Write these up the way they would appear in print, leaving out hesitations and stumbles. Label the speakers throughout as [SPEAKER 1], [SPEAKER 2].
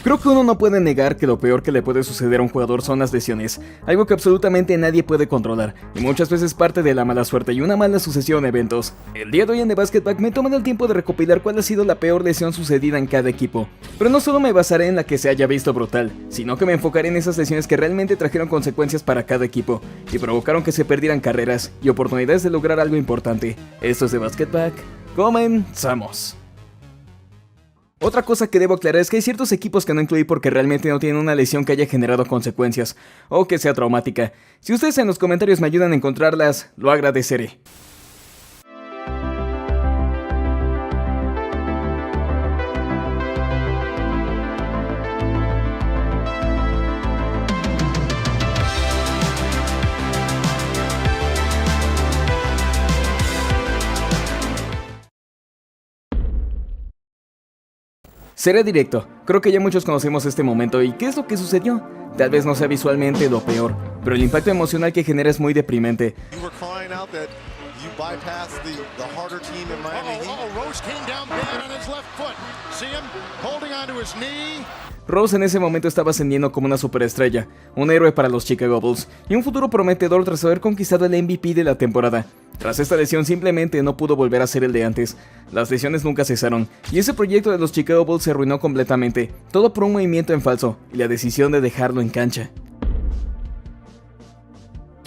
[SPEAKER 1] Creo que uno no puede negar que lo peor que le puede suceder a un jugador son las lesiones, algo que absolutamente nadie puede controlar, y muchas veces parte de la mala suerte y una mala sucesión de eventos. El día de hoy en The Basket Bag me he tomado el tiempo de recopilar cuál ha sido la peor lesión sucedida en cada equipo, pero no solo me basaré en la que se haya visto brutal, sino que me enfocaré en esas lesiones que realmente trajeron consecuencias para cada equipo, y provocaron que se perdieran carreras y oportunidades de lograr algo importante. Esto es The Basket Bag, comenzamos. Otra cosa que debo aclarar es que hay ciertos equipos que no incluí porque realmente no tienen una lesión que haya generado consecuencias, o que sea traumática. Si ustedes en los comentarios me ayudan a encontrarlas, lo agradeceré. Seré directo, creo que ya muchos conocemos este momento y ¿qué es lo que sucedió? Tal vez no sea visualmente lo peor, pero el impacto emocional que genera es muy deprimente. Rose en ese momento estaba ascendiendo como una superestrella, un héroe para los Chicago Bulls y un futuro prometedor tras haber conquistado el MVP de la temporada. Tras esta lesión simplemente no pudo volver a ser el de antes. Las lesiones nunca cesaron y ese proyecto de los Chicago Bulls se arruinó completamente, todo por un movimiento en falso y la decisión de dejarlo en cancha.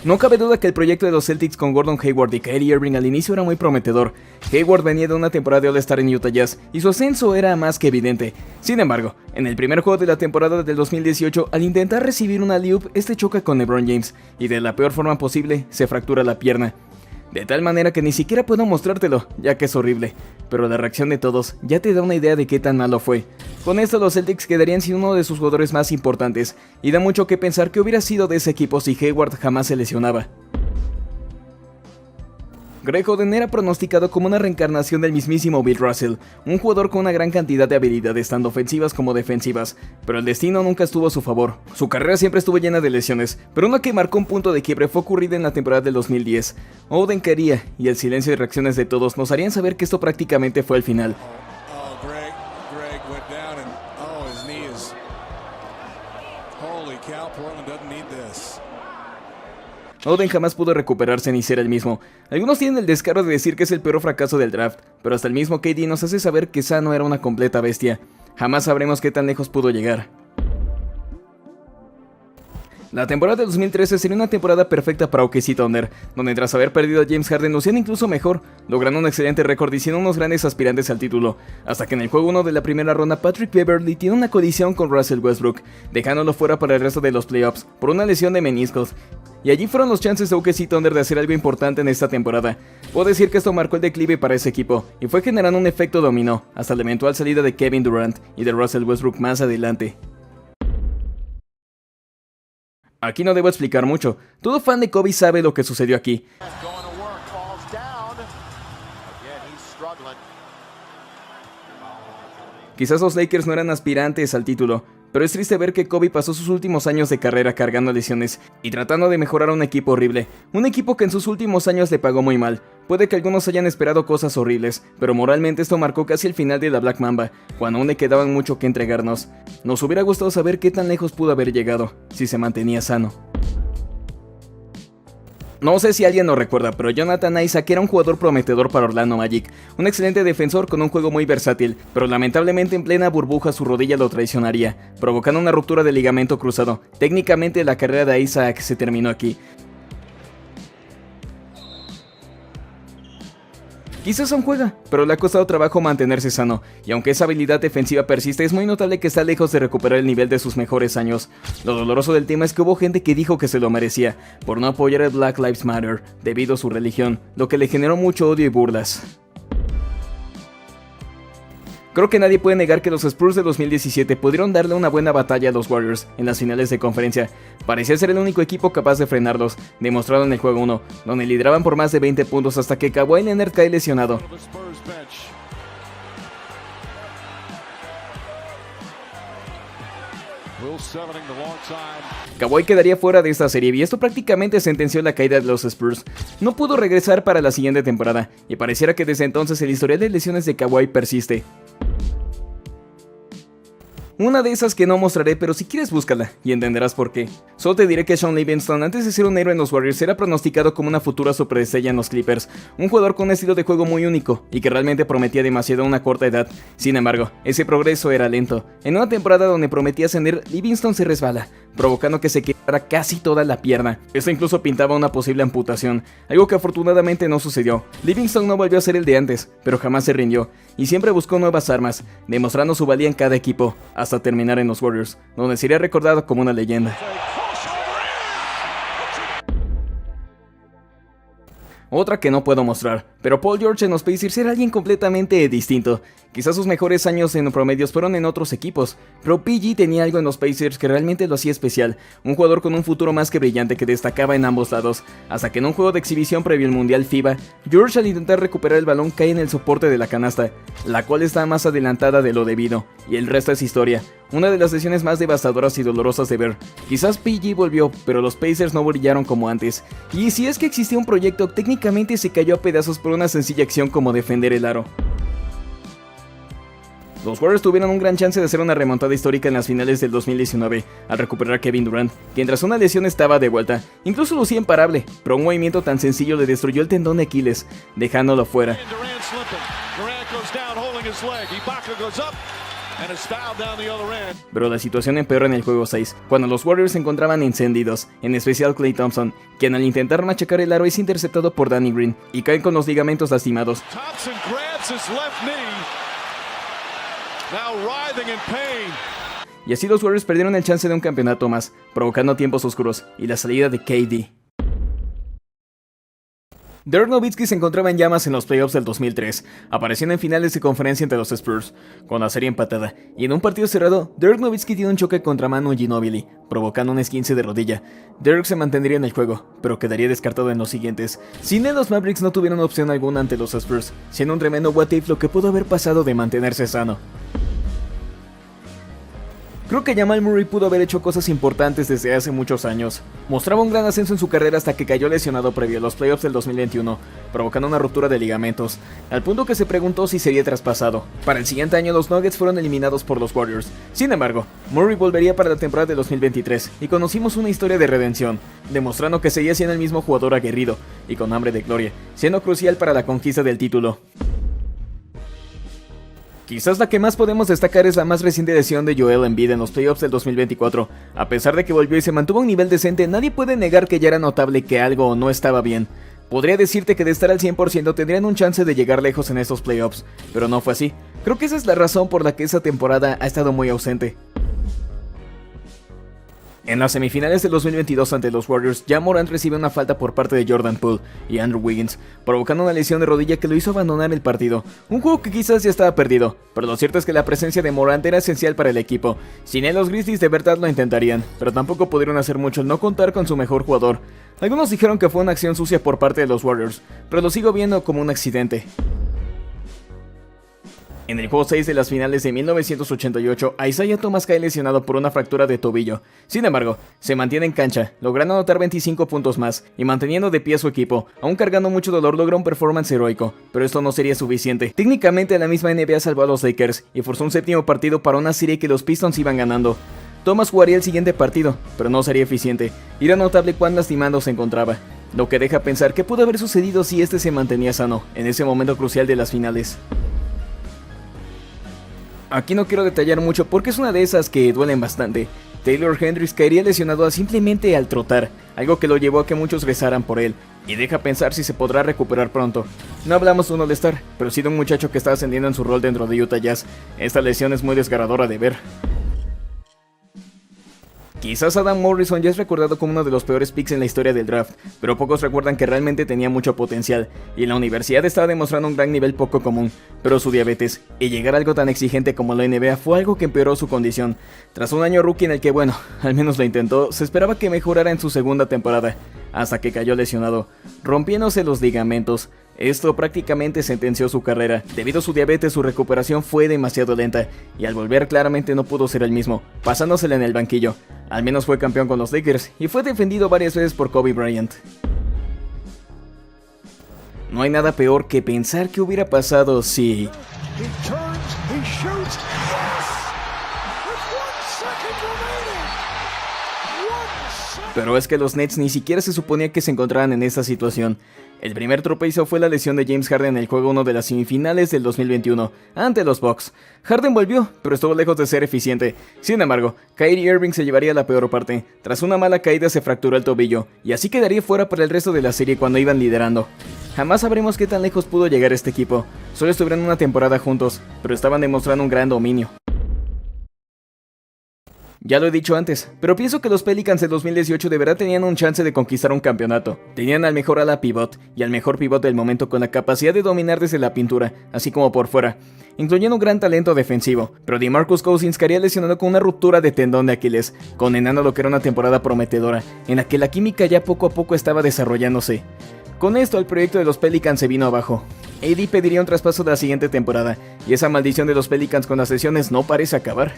[SPEAKER 1] No cabe duda que el proyecto de los Celtics con Gordon Hayward y Kyrie Irving al inicio era muy prometedor. Hayward venía de una temporada de All-Star en Utah Jazz y su ascenso era más que evidente. Sin embargo, en el primer juego de la temporada del 2018, al intentar recibir una alley-oop, este choca con LeBron James y de la peor forma posible se fractura la pierna. De tal manera que ni siquiera puedo mostrártelo, ya que es horrible, pero la reacción de todos ya te da una idea de qué tan malo fue. Con esto los Celtics quedarían sin uno de sus jugadores más importantes, y da mucho que pensar que hubiera sido de ese equipo si Hayward jamás se lesionaba. Greg Oden era pronosticado como una reencarnación del mismísimo Bill Russell, un jugador con una gran cantidad de habilidades tanto ofensivas como defensivas, pero el destino nunca estuvo a su favor. Su carrera siempre estuvo llena de lesiones, pero una que marcó un punto de quiebre fue ocurrida en la temporada del 2010. Oden quería, y el silencio y reacciones de todos nos harían saber que esto prácticamente fue el final.
[SPEAKER 2] Greg went down and his knee is... Holy cow, Portland doesn't need this.
[SPEAKER 1] Oden jamás pudo recuperarse ni ser el mismo. Algunos tienen el descaro de decir que es el peor fracaso del draft, pero hasta el mismo KD nos hace saber que Sano era una completa bestia. Jamás sabremos qué tan lejos pudo llegar. La temporada de 2013 sería una temporada perfecta para OKC Thunder, donde tras haber perdido a James Harden lucían incluso mejor, logrando un excelente récord y siendo unos grandes aspirantes al título, hasta que en el juego 1 de la primera ronda Patrick Beverley tiene una colisión con Russell Westbrook, dejándolo fuera para el resto de los playoffs por una lesión de meniscos. Y allí fueron los chances de OKC Thunder de hacer algo importante en esta temporada. Puedo decir que esto marcó el declive para ese equipo, y fue generando un efecto dominó, hasta la eventual salida de Kevin Durant y de Russell Westbrook más adelante. Aquí no debo explicar mucho, todo fan de Kobe sabe lo que sucedió aquí. Quizás los Lakers no eran aspirantes al título, pero es triste ver que Kobe pasó sus últimos años de carrera cargando lesiones y tratando de mejorar a un equipo horrible, un equipo que en sus últimos años le pagó muy mal. Puede que algunos hayan esperado cosas horribles, pero moralmente esto marcó casi el final de la Black Mamba, cuando aún le quedaban mucho que entregarnos. Nos hubiera gustado saber qué tan lejos pudo haber llegado, si se mantenía sano. No sé si alguien lo recuerda, pero Jonathan Isaac era un jugador prometedor para Orlando Magic, un excelente defensor con un juego muy versátil, pero lamentablemente en plena burbuja su rodilla lo traicionaría, provocando una ruptura de ligamento cruzado. Técnicamente la carrera de Isaac se terminó aquí. Quizás aún juega, pero le ha costado trabajo mantenerse sano, y aunque esa habilidad defensiva persiste, es muy notable que está lejos de recuperar el nivel de sus mejores años. Lo doloroso del tema es que hubo gente que dijo que se lo merecía, por no apoyar el Black Lives Matter, debido a su religión, lo que le generó mucho odio y burlas. Creo que nadie puede negar que los Spurs de 2017 pudieron darle una buena batalla a los Warriors en las finales de conferencia. Parecía ser el único equipo capaz de frenarlos, demostrado en el juego 1, donde lideraban por más de 20 puntos hasta que Kawhi Leonard cae lesionado. Kawhi quedaría fuera de esta serie y esto prácticamente sentenció la caída de los Spurs. No pudo regresar para la siguiente temporada y pareciera que desde entonces el historial de lesiones de Kawhi persiste. Una de esas que no mostraré, pero si quieres búscala y entenderás por qué. Solo te diré que Shaun Livingston, antes de ser un héroe en los Warriors, era pronosticado como una futura superestrella en los Clippers, un jugador con un estilo de juego muy único y que realmente prometía demasiado a una corta edad. Sin embargo, ese progreso era lento. En una temporada donde prometía ascender, Livingston se resbala, provocando que se quebrara casi toda la pierna. Esto incluso pintaba una posible amputación, algo que afortunadamente no sucedió. Livingston no volvió a ser el de antes, pero jamás se rindió, y siempre buscó nuevas armas, demostrando su valía en cada equipo, hasta terminar en los Warriors, donde sería recordado como una leyenda. Otra que no puedo mostrar, pero Paul George en los Pacers era alguien completamente distinto. Quizás sus mejores años en promedios fueron en otros equipos, pero PG tenía algo en los Pacers que realmente lo hacía especial, un jugador con un futuro más que brillante que destacaba en ambos lados, hasta que en un juego de exhibición previo al Mundial FIBA, George al intentar recuperar el balón cae en el soporte de la canasta, la cual está más adelantada de lo debido, y el resto es historia. Una de las lesiones más devastadoras y dolorosas de ver. Quizás PG volvió, pero los Pacers no brillaron como antes. Y si es que existía un proyecto, técnicamente se cayó a pedazos por una sencilla acción como defender el aro. Los Warriors tuvieron un gran chance de hacer una remontada histórica en las finales del 2019, al recuperar a Kevin Durant, quien tras una lesión estaba de vuelta. Incluso lucía imparable, pero un movimiento tan sencillo le destruyó el tendón de Aquiles, dejándolo fuera. Pero la situación empeoró en el juego 6, cuando los Warriors se encontraban encendidos, en especial Klay Thompson, quien al intentar machacar el aro es interceptado por Danny Green, y caen con los ligamentos lastimados. Y así los Warriors perdieron el chance de un campeonato más, provocando tiempos oscuros, y la salida de KD. Dirk Nowitzki se encontraba en llamas en los playoffs del 2003, apareciendo en finales de conferencia entre los Spurs, con la serie empatada, y en un partido cerrado, Dirk Nowitzki tiene un choque contra Manu Ginobili, provocando un esguince de rodilla. Dirk se mantendría en el juego, pero quedaría descartado en los siguientes. Sin él, los Mavericks no tuvieron opción alguna ante los Spurs, siendo un tremendo what if lo que pudo haber pasado de mantenerse sano. Creo que Jamal Murray pudo haber hecho cosas importantes desde hace muchos años. Mostraba un gran ascenso en su carrera hasta que cayó lesionado previo a los playoffs del 2021, provocando una ruptura de ligamentos, al punto que se preguntó si sería traspasado. Para el siguiente año los Nuggets fueron eliminados por los Warriors. Sin embargo, Murray volvería para la temporada de 2023 y conocimos una historia de redención, demostrando que seguía siendo el mismo jugador aguerrido y con hambre de gloria, siendo crucial para la conquista del título. Quizás la que más podemos destacar es la más reciente lesión de Joel Embiid en los playoffs del 2024. A pesar de que volvió y se mantuvo a un nivel decente, nadie puede negar que ya era notable que algo no estaba bien. Podría decirte que de estar al 100% tendrían un chance de llegar lejos en estos playoffs, pero no fue así. Creo que esa es la razón por la que esta temporada ha estado muy ausente. En las semifinales del 2022 ante los Warriors, Ja Morant recibe una falta por parte de Jordan Poole y Andrew Wiggins, provocando una lesión de rodilla que lo hizo abandonar el partido. Un juego que quizás ya estaba perdido, pero lo cierto es que la presencia de Morant era esencial para el equipo. Sin él, los Grizzlies de verdad lo intentarían, pero tampoco pudieron hacer mucho al no contar con su mejor jugador. Algunos dijeron que fue una acción sucia por parte de los Warriors, pero lo sigo viendo como un accidente. En el juego 6 de las finales de 1988, Isaiah Thomas cae lesionado por una fractura de tobillo. Sin embargo, se mantiene en cancha, logrando anotar 25 puntos más y manteniendo de pie a su equipo. Aún cargando mucho dolor, logra un performance heroico, pero esto no sería suficiente. Técnicamente, la misma NBA salvó a los Lakers y forzó un séptimo partido para una serie que los Pistons iban ganando. Thomas jugaría el siguiente partido, pero no sería eficiente. Era notable cuán lastimado se encontraba, lo que deja pensar qué pudo haber sucedido si este se mantenía sano en ese momento crucial de las finales. Aquí no quiero detallar mucho porque es una de esas que duelen bastante. Taylor Hendricks caería lesionado simplemente al trotar, algo que lo llevó a que muchos rezaran por él, y deja pensar si se podrá recuperar pronto. No hablamos de un All-Star, pero sí de un muchacho que está ascendiendo en su rol dentro de Utah Jazz. Esta lesión es muy desgarradora de ver. Quizás Adam Morrison ya es recordado como uno de los peores picks en la historia del draft, pero pocos recuerdan que realmente tenía mucho potencial, y en la universidad estaba demostrando un gran nivel poco común, pero su diabetes, y llegar a algo tan exigente como la NBA fue algo que empeoró su condición. Tras un año rookie en el que, bueno, al menos lo intentó, se esperaba que mejorara en su segunda temporada, hasta que cayó lesionado, rompiéndose los ligamentos. Esto prácticamente sentenció su carrera. Debido a su diabetes, su recuperación fue demasiado lenta, y al volver claramente no pudo ser el mismo, pasándosela en el banquillo. Al menos fue campeón con los Lakers, y fue defendido varias veces por Kobe Bryant. No hay nada peor que pensar qué hubiera pasado si... Pero es que los Nets ni siquiera se suponía que se encontraran en esta situación. El primer tropiezo fue la lesión de James Harden en el juego 1 de las semifinales del 2021, ante los Bucks. Harden volvió, pero estuvo lejos de ser eficiente. Sin embargo, Kyrie Irving se llevaría la peor parte. Tras una mala caída se fracturó el tobillo, y así quedaría fuera para el resto de la serie cuando iban liderando. Jamás sabremos qué tan lejos pudo llegar este equipo. Solo estuvieron una temporada juntos, pero estaban demostrando un gran dominio. Ya lo he dicho antes, pero pienso que los Pelicans del 2018 de verdad tenían un chance de conquistar un campeonato. Tenían al mejor ala pivot y al mejor pivot del momento con la capacidad de dominar desde la pintura, así como por fuera, incluyendo un gran talento defensivo, pero DeMarcus Cousins caería lesionado con una ruptura de tendón de Aquiles, condenando lo que era una temporada prometedora, en la que la química ya poco a poco estaba desarrollándose. Con esto el proyecto de los Pelicans se vino abajo. AD pediría un traspaso de la siguiente temporada, y esa maldición de los Pelicans con las lesiones no parece acabar.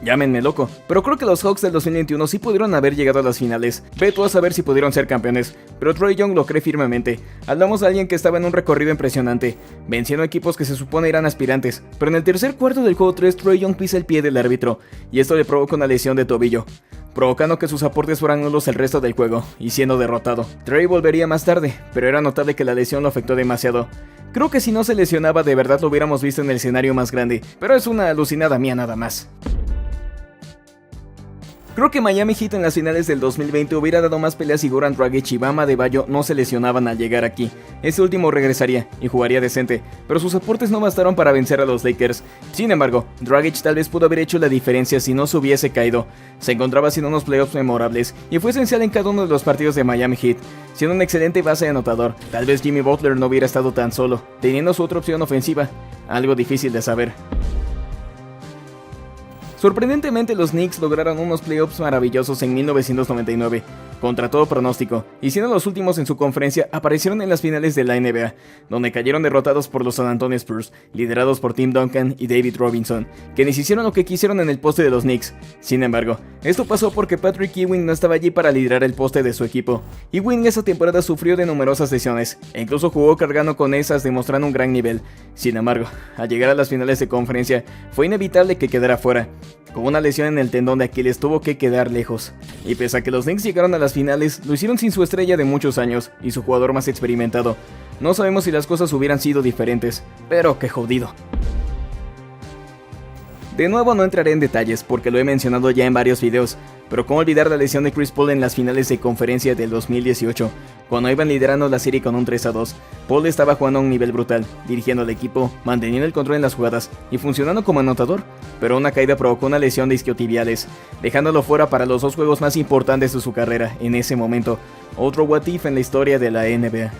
[SPEAKER 1] Llámenme loco, pero creo que los Hawks del 2021 sí pudieron haber llegado a las finales. Ve tú a saber si pudieron ser campeones, pero Trae Young lo cree firmemente. Hablamos de alguien que estaba en un recorrido impresionante, venciendo equipos que se supone eran aspirantes, pero en el tercer cuarto del juego 3 Trae Young pisa el pie del árbitro, y esto le provoca una lesión de tobillo, provocando que sus aportes fueran nulos el resto del juego, y siendo derrotado. Trae volvería más tarde, pero era notable que la lesión lo afectó demasiado. Creo que si no se lesionaba de verdad lo hubiéramos visto en el escenario más grande, pero es una alucinada mía nada más. Creo que Miami Heat en las finales del 2020 hubiera dado más peleas si Goran Dragic y Bam Adebayo no se lesionaban al llegar aquí. Ese último regresaría y jugaría decente, pero sus aportes no bastaron para vencer a los Lakers. Sin embargo, Dragic tal vez pudo haber hecho la diferencia si no se hubiese caído. Se encontraba haciendo unos playoffs memorables y fue esencial en cada uno de los partidos de Miami Heat, siendo un excelente base de anotador. Tal vez Jimmy Butler no hubiera estado tan solo, teniendo su otra opción ofensiva, algo difícil de saber. Sorprendentemente los Knicks lograron unos playoffs maravillosos en 1999, contra todo pronóstico, y siendo los últimos en su conferencia, aparecieron en las finales de la NBA, donde cayeron derrotados por los San Antonio Spurs, liderados por Tim Duncan y David Robinson, quienes hicieron lo que quisieron en el poste de los Knicks. Sin embargo, esto pasó porque Patrick Ewing no estaba allí para liderar el poste de su equipo. Ewing esa temporada sufrió de numerosas lesiones, e incluso jugó cargando con esas demostrando un gran nivel. Sin embargo, al llegar a las finales de conferencia, fue inevitable que quedara fuera. Con una lesión en el tendón de Aquiles tuvo que quedar lejos, y pese a que los Knicks llegaron a las finales, lo hicieron sin su estrella de muchos años y su jugador más experimentado. No sabemos si las cosas hubieran sido diferentes, pero qué jodido. De nuevo no entraré en detalles porque lo he mencionado ya en varios videos, pero cómo olvidar la lesión de Chris Paul en las finales de conferencia del 2018, cuando iban liderando la serie con un 3-2. Paul estaba jugando a un nivel brutal, dirigiendo al equipo, manteniendo el control en las jugadas y funcionando como anotador, pero una caída provocó una lesión de isquiotibiales, dejándolo fuera para los dos juegos más importantes de su carrera en ese momento, otro what if en la historia de la NBA.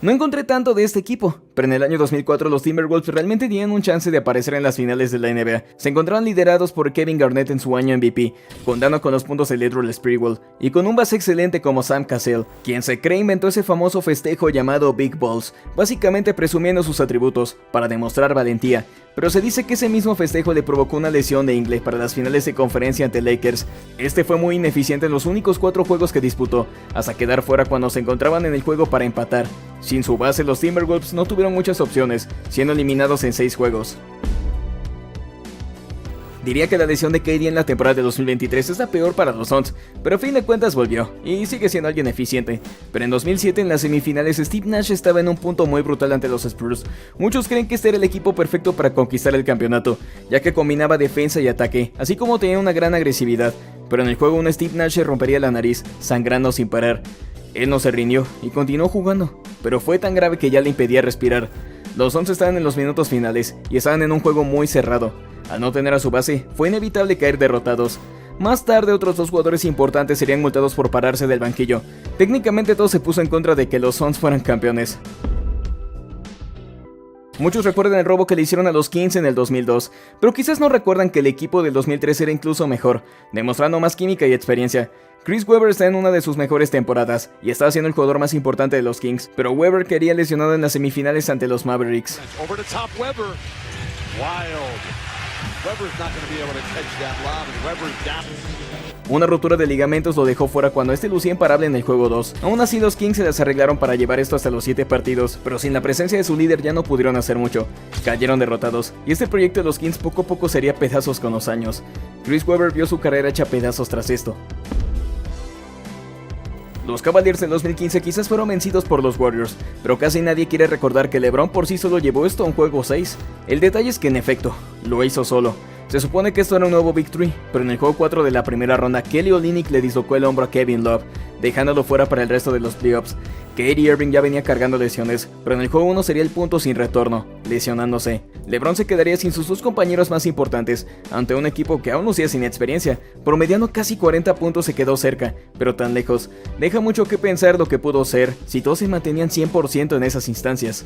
[SPEAKER 1] No encontré tanto de este equipo, pero en el año 2004 los Timberwolves realmente tenían un chance de aparecer en las finales de la NBA. Se encontraban liderados por Kevin Garnett en su año MVP, contando con los puntos de Latrell Sprewell, y con un base excelente como Sam Cassell, quien se cree inventó ese famoso festejo llamado Big Balls, básicamente presumiendo sus atributos, para demostrar valentía. Pero se dice que ese mismo festejo le provocó una lesión de ingle para las finales de conferencia ante Lakers. Este fue muy ineficiente en los únicos 4 juegos que disputó, hasta quedar fuera cuando se encontraban en el juego para empatar. Sin su base, los Timberwolves no tuvieron muchas opciones, siendo eliminados en 6 juegos. Diría que la lesión de KD en la temporada de 2023 es la peor para los Suns, pero a fin de cuentas volvió, y sigue siendo alguien eficiente. Pero en 2007 en las semifinales Steve Nash estaba en un punto muy brutal ante los Spurs. Muchos creen que este era el equipo perfecto para conquistar el campeonato, ya que combinaba defensa y ataque, así como tenía una gran agresividad. Pero en el juego Steve Nash se rompería la nariz, sangrando sin parar. Él no se rindió y continuó jugando, pero fue tan grave que ya le impedía respirar. Los Suns estaban en los minutos finales y estaban en un juego muy cerrado. Al no tener a su base, fue inevitable caer derrotados. Más tarde, otros 2 jugadores importantes serían multados por pararse del banquillo. Técnicamente todo se puso en contra de que los Suns fueran campeones. Muchos recuerdan el robo que le hicieron a los Kings en el 2002, pero quizás no recuerdan que el equipo del 2003 era incluso mejor, demostrando más química y experiencia. Chris Webber está en una de sus mejores temporadas y está siendo el jugador más importante de los Kings, pero Webber quedaría lesionado en las semifinales ante los Mavericks.
[SPEAKER 3] Weber's not going to be able to catch that lob, and Weber's down.
[SPEAKER 1] Una rotura de ligamentos lo dejó fuera cuando este lucía imparable en el juego 2. Aún así, los Kings se las arreglaron para llevar esto hasta los 7 partidos, pero sin la presencia de su líder ya no pudieron hacer mucho. Cayeron derrotados, y este proyecto de los Kings poco a poco sería pedazos con los años. Chris Webber vio su carrera hecha pedazos tras esto. Los Cavaliers en 2015 quizás fueron vencidos por los Warriors, pero casi nadie quiere recordar que LeBron por sí solo llevó esto a un juego 6. El detalle es que en efecto, lo hizo solo. Se supone que esto era un nuevo victory, pero en el juego 4 de la primera ronda, Kelly Olynyk le dislocó el hombro a Kevin Love, dejándolo fuera para el resto de los playoffs. Kyrie Irving ya venía cargando lesiones, pero en el juego 1 sería el punto sin retorno, lesionándose. LeBron se quedaría sin sus dos compañeros más importantes, ante un equipo que aún lucía sin experiencia. Promediando casi 40 puntos se quedó cerca, pero tan lejos. Deja mucho que pensar lo que pudo ser, si todos se mantenían 100% en esas instancias.